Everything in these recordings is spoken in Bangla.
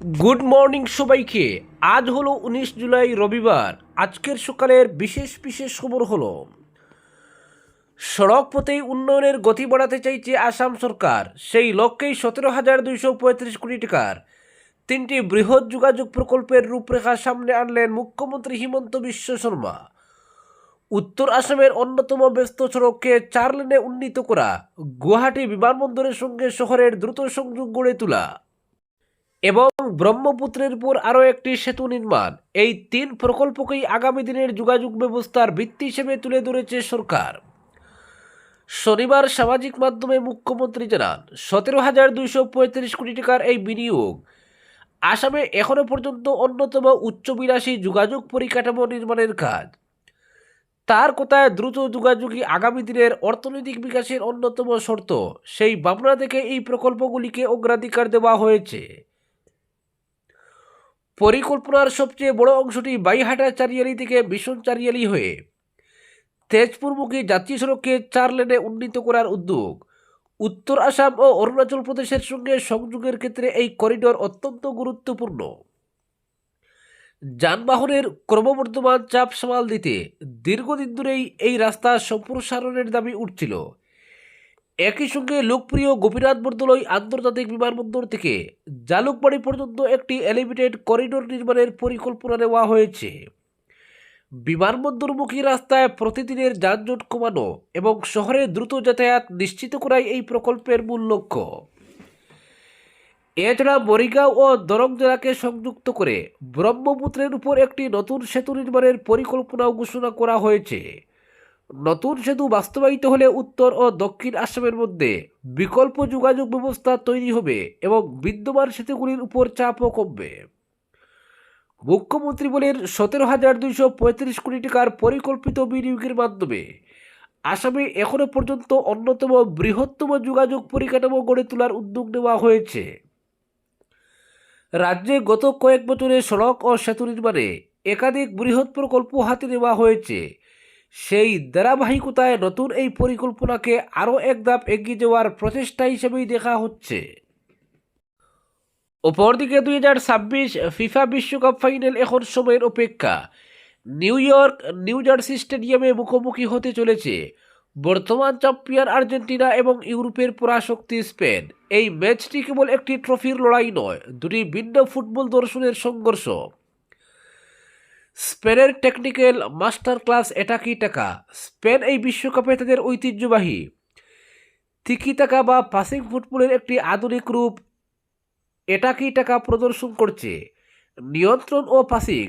গুড মর্নিং সবাইকে। আজ হলো 19 জুলাই, রবিবার। আজকের সকালের বিশেষ বিশেষ খবর হলো, সড়ক পথে উন্নয়নের গতি বাড়াতে চাইছে আসাম সরকার। সেই লক্ষ্যেই 17,235 কোটি টাকার 3টি বৃহৎ যোগাযোগ প্রকল্পের রূপরেখা সামনে আনলেন মুখ্যমন্ত্রী হিমন্ত বিশ্ব শর্মা। উত্তর আসামের অন্যতম ব্যস্ত সড়ককে 4 লেনে উন্নীত করা, গুয়াহাটি বিমানবন্দরের সঙ্গে শহরের দ্রুত সংযোগ গড়ে তোলা এবং ব্রহ্মপুত্রের উপর আরও একটি সেতু নির্মাণ, এই 3 প্রকল্পকেই আগামী দিনের যোগাযোগ ব্যবস্থার ভিত্তি হিসেবে তুলে ধরেছে সরকার। শনিবার সামাজিক মাধ্যমে মুখ্যমন্ত্রী জানান, 17,235 কোটি টাকার এই বিনিয়োগ আসামে এখনও পর্যন্ত অন্যতম উচ্চবিলাসী যোগাযোগ পরিকাঠামো নির্মাণের কাজ। তার কথায়, দ্রুত যোগাযোগই আগামী দিনের অর্থনৈতিক বিকাশের অন্যতম শর্ত। সেই ভাবনা থেকে এই প্রকল্পগুলিকে অগ্রাধিকার দেওয়া হয়েছে। পরিকল্পনার সবচেয়ে বড় অংশটি বাইহাটা চারিয়ালি থেকে মিশন চারিয়ালি হয়ে তেজপুরমুখী জাতীয় সড়ককে 4 লেনে উন্নীত করার উদ্যোগ। উত্তর আসাম ও অরুণাচল প্রদেশের সঙ্গে সংযোগের ক্ষেত্রে এই করিডোর অত্যন্ত গুরুত্বপূর্ণ। যানবাহনের ক্রমবর্ধমান চাপ সামাল দিতে দীর্ঘদিন ধরেই এই রাস্তা সম্প্রসারণের দাবি উঠছিল। একই সঙ্গে লোকপ্রিয় গোপীনাথ বরদলৈ আন্তর্জাতিক বিমানবন্দর থেকে জালুকবাড়ি পর্যন্ত একটি এলিভেটেড করিডোর নির্মাণের পরিকল্পনা নেওয়া হয়েছে। বিমানবন্দরমুখী রাস্তায় প্রতিদিনের যানজট কমানো এবং শহরে দ্রুত যাতায়াত নিশ্চিত করাই এই প্রকল্পের মূল লক্ষ্য। এছাড়া মরিগাঁও ও দরং জেলাকে সংযুক্ত করে ব্রহ্মপুত্রের উপর একটি নতুন সেতু নির্মাণের পরিকল্পনাও ঘোষণা করা হয়েছে। নতুন সেতু বাস্তবায়িত হলে উত্তর ও দক্ষিণ আসামের মধ্যে বিকল্প যোগাযোগ ব্যবস্থা তৈরি হবে এবং বিদ্যমান সেতুগুলির উপর চাপও কমবে। মুখ্যমন্ত্রী বলেন, 17,235 কোটি টাকার পরিকল্পিত বিনিয়োগের মাধ্যমে আসামে এখনো পর্যন্ত অন্যতম বৃহত্তম যোগাযোগ পরিকাঠামো গড়ে তোলার উদ্যোগ নেওয়া হয়েছে। রাজ্যে গত কয়েক বছরে সড়ক ও সেতু নির্মাণে একাধিক বৃহৎ প্রকল্প হাতে নেওয়া হয়েছে। সেই ধারাবাহিকতায় নতুন এই পরিকল্পনাকে আরও এক ধাপ এগিয়ে যাওয়ার প্রচেষ্টা হিসেবেই দেখা হচ্ছে। অপরদিকে 2026 ফিফা বিশ্বকাপ ফাইনাল এখন সময়ের অপেক্ষা। নিউ ইয়র্ক নিউ জার্সি স্টেডিয়ামে মুখোমুখি হতে চলেছে বর্তমান চ্যাম্পিয়ন আর্জেন্টিনা এবং ইউরোপের পরাশক্তি স্পেন। এই ম্যাচটি কেবল একটি ট্রফির লড়াই নয়, দুটি ভিন্ন ফুটবল দর্শনের সংঘর্ষ। স্পেনের টেকনিক্যাল মাস্টার ক্লাস এটাকি টাকা। স্পেন এই বিশ্বকাপে তাদের ঐতিহ্যবাহী তিকি টাকা বা পাসিং ফুটবলের একটি আধুনিক রূপ এটাকি টাকা প্রদর্শন করছে। নিয়ন্ত্রণ ও পাসিং,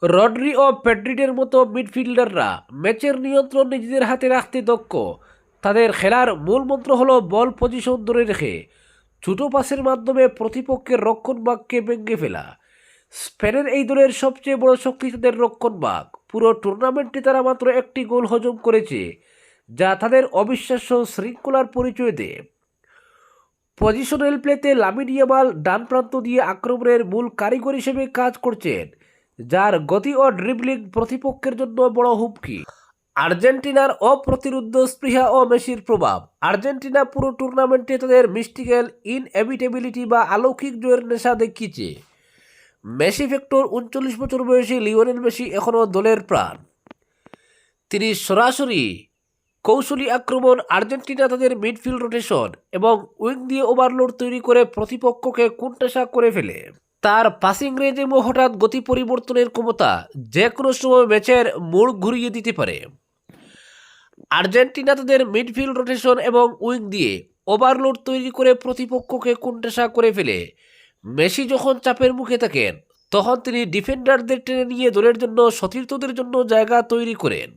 রড্রি ও পেড্রিডের মতো মিডফিল্ডাররা ম্যাচের নিয়ন্ত্রণ নিজেদের হাতে রাখতে দক্ষ। তাদের খেলার মূল মন্ত্র হলো বল পজিশন ধরে রেখে ছোট পাসের মাধ্যমে প্রতিপক্ষের রক্ষণভাগকে ভেঙে ফেলা। স্পেনের এই দলের সবচেয়ে বড় শক্তি তাদের রক্ষণভাগ। পুরো টুর্নামেন্টে তারা মাত্র একটি গোল হজম করেছে, যা তাদের অবিশ্বাস্য শৃঙ্খলার পরিচয় দেয়। পজিশনাল প্লেতে লামিন ইয়ামাল ডান প্রান্ত দিয়ে আক্রমণের মূল কারিগর হিসেবে কাজ করছেন, যার গতি ও ড্রিবলিং প্রতিপক্ষের জন্য বড় হুমকি। আর্জেন্টিনার অপ্রতিরোধ্য স্পৃহা ও মেসির প্রভাব। আর্জেন্টিনা পুরো টুর্নামেন্টে তাদের মিস্টিক্যাল ইনএভিটেবিলিটি বা অলৌকিক জয়ের নেশা দেখিয়েছে। Messi factor. 39 বছর বয়সী লিওনেল মেসি এখনও দলের প্রাণ। তিনি সরাসরি কৌশলী আক্রমণ, আর্জেন্টিনা তাদের মিডফিল্ড রোটেশন এবং উইং দিয়ে ওভারলোড তৈরি করে প্রতিপক্ষকে কোণঠাসা করে ফেলে। তার পাসিং রেঞ্জ এবং হঠাৎ গতি পরিবর্তনের ক্ষমতা যে কোনো সময় ম্যাচের মোড় ঘুরিয়ে দিতে পারে। আর্জেন্টিনা তাদের মিডফিল্ড রোটেশন এবং উইং দিয়ে ওভারলোড তৈরি করে প্রতিপক্ষকে কোণঠাসা করে ফেলে। মেসি যখন চাপের মুখে থাকেন, তখন তিনি ডিফেন্ডারদের টেনে নিয়ে দলের জন্য সতীর্থদের জন্য জায়গা তৈরি করেন।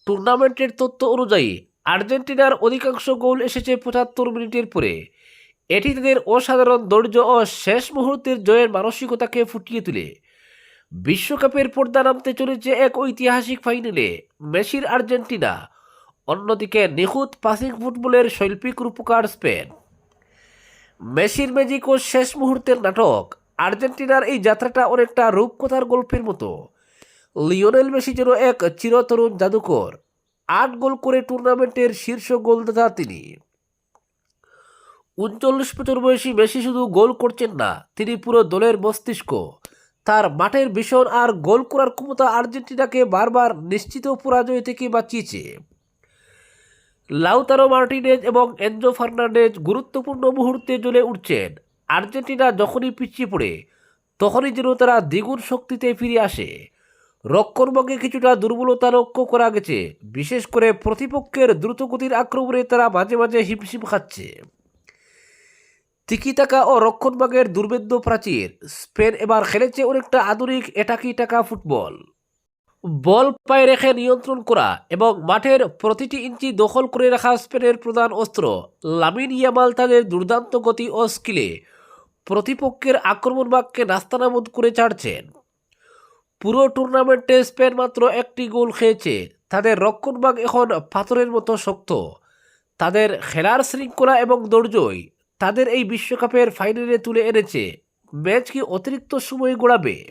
টুর্নামেন্টের তথ্য অনুযায়ী আর্জেন্টিনার অধিকাংশ গোল এসেছে 75 মিনিটের পরে। এটি তাদের অসাধারণ ধৈর্য ও শেষ মুহূর্তের জয়ের মানসিকতাকে ফুটিয়ে তোলে। বিশ্বকাপের পর্দা নামতে চলেছে এক ঐতিহাসিক ফাইনালে মেসির আর্জেন্টিনা, অন্যদিকে নিখুঁত পাসিং ফুটবলের শৈল্পিক রূপকার স্পেন। মেসির ম্যাজিক ও শেষ মুহূর্তের নাটক। আর্জেন্টিনার এই যাত্রাটা অনেকটা রূপকথার গল্পের মতো। লিওনেল মেসি যেন এক চিরতরুণ জাদুকর। 8 গোল করে টুর্নামেন্টের শীর্ষ গোলদাতা তিনি। 39 বছর বয়সী মেসি শুধু গোল করছেন না, তিনি পুরো দলের মস্তিষ্ক। তার মাঠের ভীষণ আর গোল করার ক্ষমতা আর্জেন্টিনাকে বারবার নিশ্চিত পরাজয় থেকে বাঁচিয়েছে। লাউতারো মার্টিনেজ এবং এনজো ফার্নান্ডেজ গুরুত্বপূর্ণ মুহূর্তে জ্বলে উঠছেন। আর্জেন্টিনা যখনই পিছিয়ে পড়ে, তখনই যেন তারা দ্বিগুণ শক্তিতে ফিরে আসে। রক্ষণভাগে কিছুটা দুর্বলতা লক্ষ্য করা গেছে, বিশেষ করে প্রতিপক্ষের দ্রুতগতির আক্রমণে তারা মাঝে মাঝে হিমশিম খাচ্ছে। তিকি-টাকা ও রক্ষণভাগের দুর্ভেদ্য প্রাচীর। স্পেন এবার খেলেছে অনেকটা আধুনিক এটাকি-টাকা ফুটবল। বল পায়ে রেখে নিয়ন্ত্রণ করা এবং মাঠের প্রতিটি ইঞ্চি দখল করে রাখা স্পেনের প্রধান অস্ত্র। লামিন ইয়ামাল তাদের দুর্দান্ত গতি ও স্কিলে প্রতিপক্ষের আক্রমণ ভাগকে নাস্তানাবুদ করে ছাড়ছেন। পুরো টুর্নামেন্টে স্পেন মাত্র একটি গোল খেয়েছে। তাদের রক্ষণভাগ এখন পাথরের মতো শক্ত। তাদের খেলার শৃঙ্খলা এবং ধৈর্যই তাদের এই বিশ্বকাপের ফাইনালে তুলে এনেছে। ম্যাচ কি অতিরিক্ত সময় গড়াবে?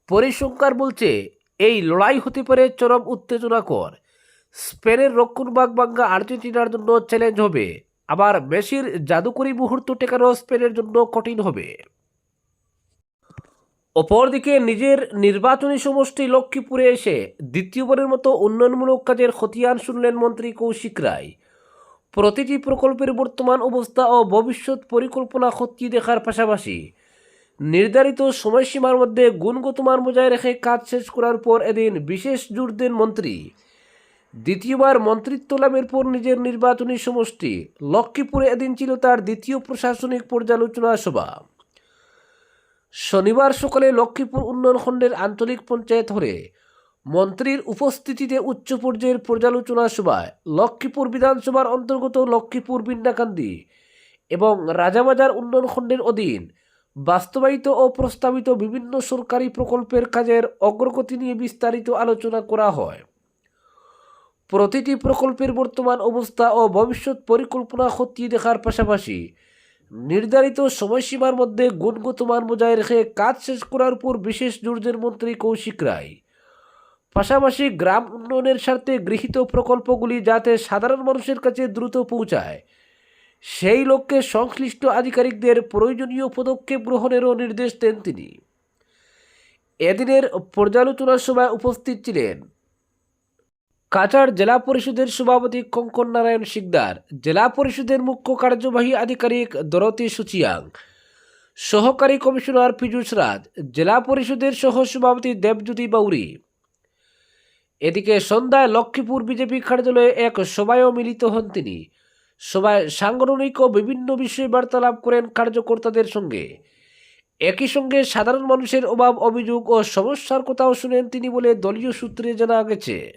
পরিসংখ্যান বলছে এই লড়াই হতে পারে চরম উত্তেজনাকর। স্পেনের রক্ষণভাগ ভাঙ্গা আর্জেন্টিনার জন্য চ্যালেঞ্জ হবে, আবার মেসির জাদুকরী মুহূর্ত টেকানো স্পেনের জন্য কঠিন হবে। অপরদিকে নিজের নির্বাচনী সমষ্টি লক্ষ্মীপুরে এসে দ্বিতীয়বারের মতো উন্নয়নমূলক কাজের খতিয়ান শুনলেন মন্ত্রী কৌশিক রায়। প্রতিটি প্রকল্পের বর্তমান অবস্থা ও ভবিষ্যৎ পরিকল্পনা খতিয়ে দেখার পাশাপাশি নির্ধারিত সময়সীমার মধ্যে গুণগত মান বজায় রেখে কাজ শেষ করার পর এদিন বিশেষ জোর দেন মন্ত্রী। দ্বিতীয়বার মন্ত্রিত্ব লাভের পর নিজের নির্বাচনী সমষ্টি লক্ষ্মীপুরে এদিন ছিল তার দ্বিতীয় প্রশাসনিক পর্যালোচনা সভা। শনিবার সকালে লক্ষ্মীপুর উন্নয়ন খণ্ডের আঞ্চলিক পঞ্চায়েত হলে মন্ত্রীর উপস্থিতিতে উচ্চ পর্যায়ের পর্যালোচনা সভায় লক্ষ্মীপুর বিধানসভার অন্তর্গত লক্ষ্মীপুর বিন্নাকান্দি এবং রাজাবাজার উন্নয়ন খণ্ডের অধীন বাস্তবায়িত ও প্রস্তাবিত বিভিন্ন সরকারি প্রকল্পের কাজের অগ্রগতি নিয়ে বিস্তারিত আলোচনা করা হয়। প্রতিটি প্রকল্পের বর্তমান অবস্থা ও ভবিষ্যৎ পরিকল্পনা খতিয়ে দেখার পাশাপাশি নির্ধারিত সময়সীমার মধ্যে গুণগত মান বজায় রেখে কাজ শেষ করার উপর বিশেষ জোর দেন মন্ত্রী কৌশিক রায়। পাশাপাশি গ্রাম উন্নয়নের স্বার্থে গৃহীত প্রকল্পগুলি যাতে সাধারণ মানুষের কাছে দ্রুত পৌঁছায়, সেই লক্ষ্যে সংশ্লিষ্ট আধিকারিকদের প্রয়োজনীয় পদক্ষেপ গ্রহণেরও নির্দেশ দেন তিনি। এদিনের পর্যালোচনা সভায় উপস্থিত ছিলেন কাছাড় জেলা পরিষদের সভাপতি কঙ্কন নারায়ণ শিকদার, জেলা পরিষদের মুখ্য কার্যবাহী আধিকারিক দরতি সুচিয়াং, সহকারী কমিশনার পীযূষ রাজ, জেলা পরিষদের সহ সভাপতি দেবজ্যোতি বাউরি। এদিকে সন্ধ্যায় লক্ষ্মীপুর বিজেপি কার্যালয়ে এক সভায়ও মিলিত হন তিনি। সভায় সাংগঠনিক ও বিভিন্ন বিষয়ে বার্তালাপ করেন কার্যকর্তাদের সঙ্গে। একই সঙ্গে সাধারণ মানুষের অভাব অভিযোগ ও সমস্যার কথাও শুনেন তিনি বলে দলীয় সূত্রে জানা গেছে।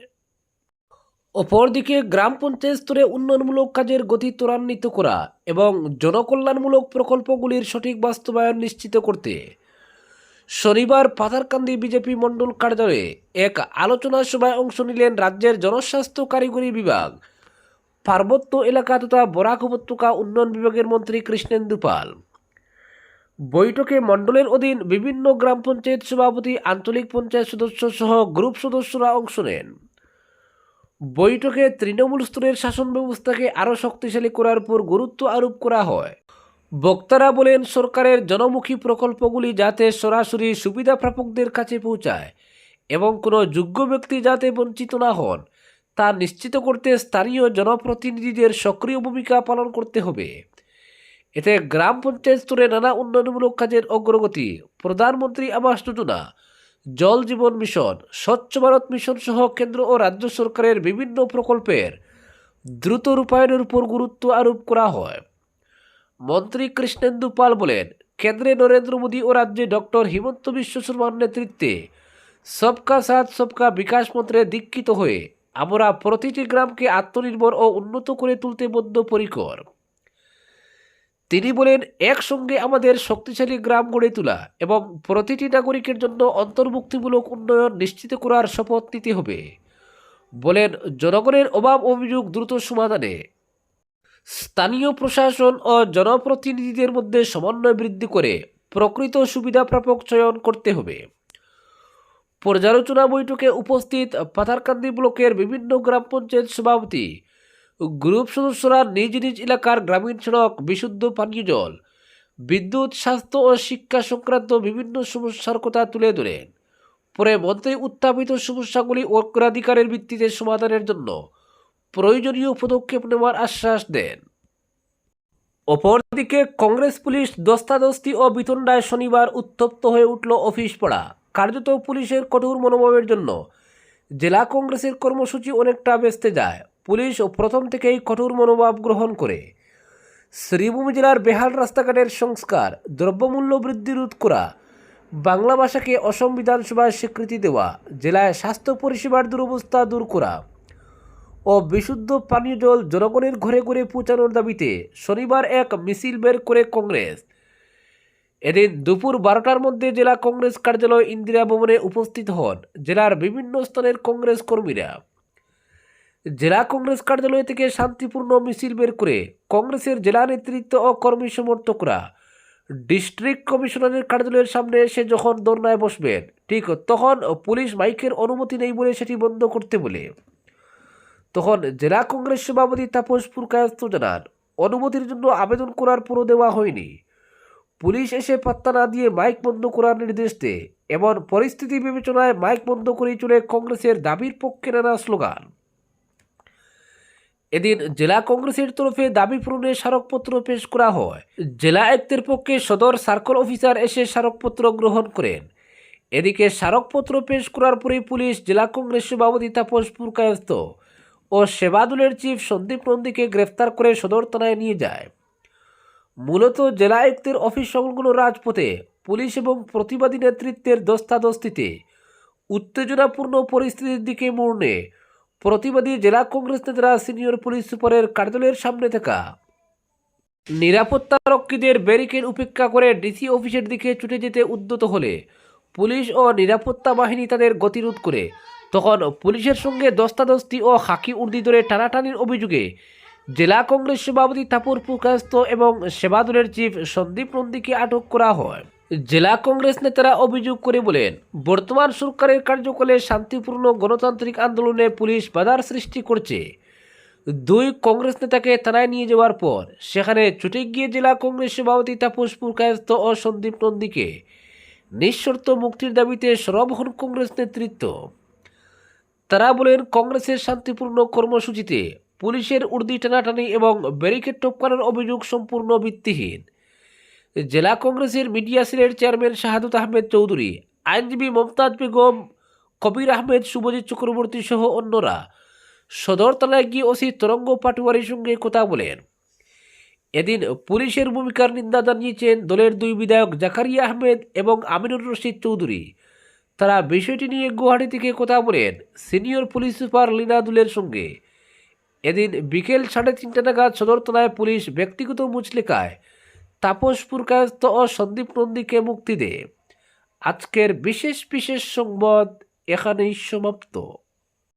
অপরদিকে গ্রাম পঞ্চায়েত স্তরে উন্নয়নমূলক কাজের গতি ত্বরান্বিত করা এবং জনকল্যাণমূলক প্রকল্পগুলির সঠিক বাস্তবায়ন নিশ্চিত করতে শনিবার পাথারকান্দি বিজেপি মণ্ডল কার্যালয়ে এক আলোচনা সভায় অংশ নিলেন রাজ্যের জনস্বাস্থ্য কারিগরি বিভাগ, পার্বত্য এলাকা তথা বরাক উপত্যকা উন্নয়ন বিভাগের মন্ত্রী কৃষ্ণেন্দু পাল। বৈঠকে মণ্ডলের অধীন বিভিন্ন গ্রাম পঞ্চায়েত সভাপতি, আঞ্চলিক পঞ্চায়েত সদস্য সহ গ্রুপ সদস্যরা অংশ নেন। বৈঠকে তৃণমূল স্তরের শাসন ব্যবস্থাকে আরও শক্তিশালী করার উপর গুরুত্ব আরোপ করা হয়। বক্তারা বলেন, সরকারের জনমুখী প্রকল্পগুলি যাতে সরাসরি সুবিধা প্রাপকদের কাছে পৌঁছায় এবং কোনো যোগ্য ব্যক্তি যাতে বঞ্চিত না হন তা নিশ্চিত করতে স্থানীয় জনপ্রতিনিধিদের সক্রিয় ভূমিকা পালন করতে হবে। এতে গ্রাম পঞ্চায়েত স্তরে নানা উন্নয়নমূলক কাজের অগ্রগতি, প্রধানমন্ত্রী আবাস যোজনা, জল জীবন মিশন, স্বচ্ছ ভারত মিশন সহ কেন্দ্র ও রাজ্য সরকারের বিভিন্ন প্রকল্পের দ্রুত রূপায়ণের উপর গুরুত্ব আরোপ করা হয়। মন্ত্রী কৃষ্ণেন্দু পাল বলেন, কেন্দ্রে নরেন্দ্র মোদী ও রাজ্যে ডক্টর হিমন্ত বিশ্ব শর্মার নেতৃত্বে সবকা সাথ সবকা বিকাশ মন্ত্রে দীক্ষিত হয়ে আমরা প্রতিটি গ্রামকে আত্মনির্ভর ও উন্নত করে তুলতে বদ্ধপরিকর। তিনি বলেন, একসঙ্গে আমাদের শক্তিশালী গ্রাম গড়ে তোলা এবং প্রতিটি নাগরিকের জন্য অন্তর্ভুক্তিমূলক উন্নয়ন নিশ্চিত করার শপথ নিতে হবে। বলেন, জনগণের অভাব অভিযোগ দ্রুত সমাধানে স্থানীয় প্রশাসন ও জনপ্রতিনিধিদের মধ্যে সমন্বয় বৃদ্ধি করে প্রকৃত সুবিধা প্রাপক চয়ন করতে হবে। পর্যালোচনা বৈঠকে উপস্থিত পাথারকান্দি ব্লকের বিভিন্ন গ্রাম পঞ্চায়েত সভাপতি, গ্রুপ সদস্যরা নিজ নিজ এলাকার গ্রামীণ সড়ক, বিশুদ্ধ পানীয় জল, বিদ্যুৎ, স্বাস্থ্য ও শিক্ষা সংক্রান্ত বিভিন্ন সমস্যার কথা তুলে ধরেন। পরে মন্ত্রী উত্থাপিত সমস্যাগুলি অগ্রাধিকারের ভিত্তিতে সমাধানের জন্য প্রয়োজনীয় পদক্ষেপ নেওয়ার আশ্বাস দেন। অপরদিকে কংগ্রেস পুলিশ ধস্তাধস্তি ও বিতণ্ডায় শনিবার উত্তপ্ত হয়ে উঠল অফিস পাড়া। কার্যত পুলিশের কঠোর মনোভাবের জন্য জেলা কংগ্রেসের কর্মসূচি অনেকটা বেস্তে যায়। পুলিশ প্রথম থেকেই কঠোর মনোভাব গ্রহণ করে শ্রীভূমি জেলার বেহাল রাস্তাঘাটের সংস্কার, দ্রব্যমূল্য বৃদ্ধি রোধ করা, বাংলা ভাষাকে অসম বিধানসভায় স্বীকৃতি দেওয়া, জেলায় স্বাস্থ্য পরিষেবার দুরবস্থা দূর করা ও বিশুদ্ধ পানীয় জল জনগণের ঘরে ঘরে পৌঁছানোর দাবিতে শনিবার এক মিছিল বের করে কংগ্রেস। এদিন দুপুর 12টার মধ্যে জেলা কংগ্রেস কার্যালয় ইন্দিরা ভবনে উপস্থিত হন জেলার বিভিন্ন স্থানের কংগ্রেস কর্মীরা। জেলা কংগ্রেস কার্যালয় থেকে শান্তিপূর্ণ মিছিল বের করে কংগ্রেসের জেলা নেতৃত্ব ও কর্মী সমর্থকরা ডিস্ট্রিক্ট কমিশনারের কার্যালয়ের সামনে এসে যখন ধর্নায় বসবেন, ঠিক তখন পুলিশ মাইকের অনুমতি নেই বলে সেটি বন্ধ করতে বলে। তখন জেলা কংগ্রেস সভাপতি তাপস পুরকায়স্থ জানান, অনুমতির জন্য আবেদন করার পরও দেওয়া হয়নি। পুলিশ এসে পাত্তা না দিয়ে মাইক বন্ধ করার নির্দেশ দেয়। এমন পরিস্থিতি বিবেচনায় মাইক বন্ধ করেই চলে কংগ্রেসের দাবির পক্ষে নানা স্লোগান। এদিন জেলা কংগ্রেসের তরফে দাবি পূরণে স্মারকপত্র পেশ করা হয়। জেলা আয়ুক্তের পক্ষে সদর সার্কেল অফিসার এসে স্মারকপত্র গ্রহণ করেন। এদিকে স্মারকপত্র পেশ করার পরেই পুলিশ জেলা কংগ্রেস সভাপতি তাপস পুরকায়স্থ ও সেবাদলের চিফ সন্দীপ নন্দীকে গ্রেফতার করে সদর থানায় নিয়ে যায়। মূলত জেলা আয়ুক্তের অফিস সংলগ্ন রাজপথে পুলিশ এবং প্রতিবাদী নেতৃত্বের ধস্তাধস্তিতে উত্তেজনাপূর্ণ পরিস্থিতির দিকে মোড় নিয়ে প্রতিবাদী জেলা কংগ্রেস নেতারা সিনিয়র পুলিশ সুপারের কার্যালয়ের সামনে থাকা নিরাপত্তারক্ষীদের ব্যারিকেড উপেক্ষা করে ডিসি অফিসের দিকে ছুটে যেতে উদ্যত হলে পুলিশ ও নিরাপত্তা বাহিনী তাদের গতিরোধ করে। তখন পুলিশের সঙ্গে ধস্তাধস্তি ও খাকি উর্দি ধরে টানাটানির অভিযোগে জেলা কংগ্রেস সভাপতি তাপস পুরকায়স্থ এবং সেবাদলের চিফ সন্দীপ নন্দীকে আটক করা হয়। জেলা কংগ্রেস নেতারা অভিযোগ করে বলেন, বর্তমান সরকারের কার্যকালে শান্তিপূর্ণ গণতান্ত্রিক আন্দোলনে পুলিশ বাধার সৃষ্টি করছে। দুই কংগ্রেস নেতাকে থানায় নিয়ে যাওয়ার পর সেখানে ছুটে গিয়ে জেলা কংগ্রেস সভাপতি তাপস পুরকায়স্থ ও সন্দীপ নন্দীকে নিঃশর্ত মুক্তির দাবিতে সরব হন কংগ্রেস নেতৃত্ব। তারা বলেন, কংগ্রেসের শান্তিপূর্ণ কর্মসূচিতে পুলিশের উর্দি টানাটানি এবং ব্যারিকেড টপকানোর অভিযোগ সম্পূর্ণ ভিত্তিহীন। জেলা কংগ্রেসের মিডিয়া সেলের চেয়ারম্যান শাহাদুত আহমেদ চৌধুরী, আইনজীবী মমতাজ বেগম, কবির আহমেদ, শুভজিৎ চক্রবর্তী সহ অন্যরা সদর থানায় গিয়ে ওসি তরঙ্গ পাটোয়ারির সঙ্গে কথা বলেন। এদিন পুলিশের ভূমিকার নিন্দা জানিয়েছেন দলের দুই বিধায়ক জাকারিয়া আহমেদ এবং আমিনুর রশিদ চৌধুরী। তারা বিষয়টি নিয়ে গুয়াহাটি থেকে কথা বলেন সিনিয়র পুলিশ সুপার লিনাদুলের সঙ্গে। এদিন বিকেল 3:30 নাগাদ সদর থানায় পুলিশ ব্যক্তিগত মুচলেকায় তাপস পুরকায়স্থ ও সন্দীপ নন্দীকে মুক্তি দেয়। আজকের বিশেষ সংবাদ এখানেই সমাপ্ত।